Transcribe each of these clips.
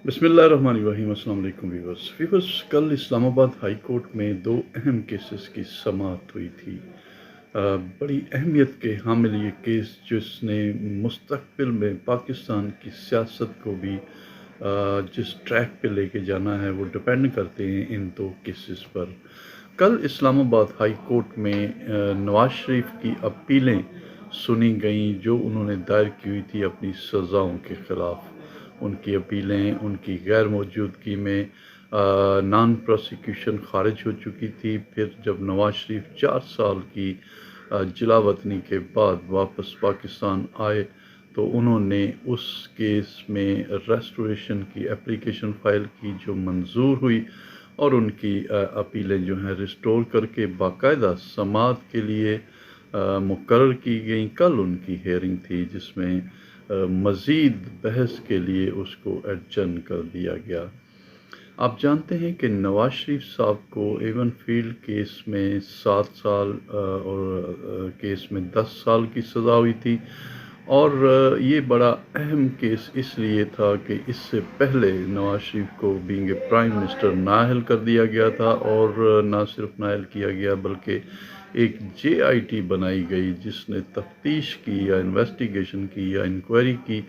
بسم اللہ الرحمن الرحیم۔ السلام علیکم ویورز، کل اسلام آباد ہائی کورٹ میں دو اہم کیسز کی سماعت ہوئی تھی۔ بڑی اہمیت کے حامل یہ کیس جس نے مستقبل میں پاکستان کی سیاست کو بھی جس ٹریک پہ لے کے جانا ہے وہ ڈپینڈ کرتے ہیں ان دو کیسز پر۔ کل اسلام آباد ہائی کورٹ میں نواز شریف کی اپیلیں سنی گئیں جو انہوں نے دائر کی ہوئی تھی اپنی سزاؤں کے خلاف۔ ان کی اپیلیں ان کی غیر موجودگی میں نان پروسیکیوشن خارج ہو چکی تھی۔ پھر جب نواز شریف 4 سال کی جلا وطنی کے بعد واپس پاکستان آئے تو انہوں نے اس کیس میں ریسٹوریشن کی اپلیکیشن فائل کی جو منظور ہوئی، اور ان کی اپیلیں جو ہیں ریسٹور کر کے باقاعدہ سماعت کے لیے مقرر کی گئیں۔ کل ان کی ہیئرنگ تھی جس میں مزید بحث کے لیے اس کو ایڈجرن کر دیا گیا۔ آپ جانتے ہیں کہ نواز شریف صاحب کو ایون فیلڈ کیس میں 7 سال اور کیس میں 10 سال کی سزا ہوئی تھی، اور یہ بڑا اہم کیس اس لیے تھا کہ اس سے پہلے نواز شریف کو بینگ اے پرائم منسٹر نااہل کر دیا گیا تھا، اور نہ صرف نااہل کیا گیا بلکہ ایک JIT بنائی گئی جس نے تفتیش کی یا انویسٹیگیشن کی یا انکوائری کی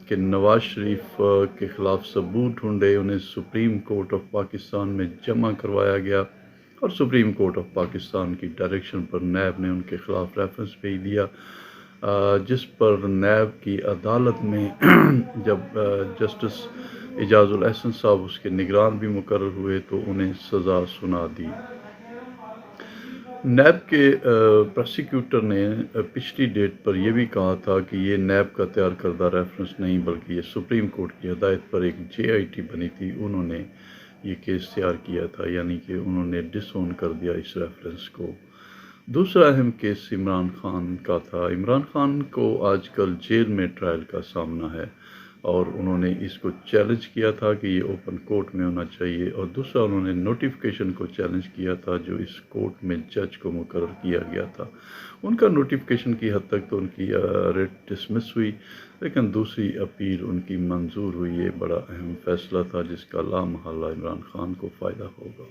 کہ نواز شریف کے خلاف ثبوت ڈھونڈے۔ انہیں سپریم کورٹ آف پاکستان میں جمع کروایا گیا، اور سپریم کورٹ آف پاکستان کی ڈائریکشن پر نیب نے ان کے خلاف ریفرنس بھیج دیا، جس پر نیب کی عدالت میں جب جسٹس اعجاز الاحسن صاحب اس کے نگران بھی مقرر ہوئے تو انہیں سزا سنا دی۔ نیب کے پروسیکیوٹر نے پچھلی ڈیٹ پر یہ بھی کہا تھا کہ یہ نیب کا تیار کردہ ریفرنس نہیں بلکہ یہ سپریم کورٹ کی ہدایت پر ایک JIT بنی تھی، انہوں نے یہ کیس تیار کیا تھا، یعنی کہ انہوں نے ڈس اون کر دیا اس ریفرنس کو۔ دوسرا اہم کیس عمران خان کا تھا۔ عمران خان کو آج کل جیل میں ٹرائل کا سامنا ہے، اور انہوں نے اس کو چیلنج کیا تھا کہ یہ اوپن کورٹ میں ہونا چاہیے، اور دوسرا انہوں نے نوٹیفیکیشن کو چیلنج کیا تھا جو اس کورٹ میں جج کو مقرر کیا گیا تھا۔ ان کا نوٹیفیکیشن کی حد تک تو ان کی ریٹ ڈسمس ہوئی، لیکن دوسری اپیل ان کی منظور ہوئی۔ یہ بڑا اہم فیصلہ تھا جس کا لا محالہ عمران خان کو فائدہ ہوگا۔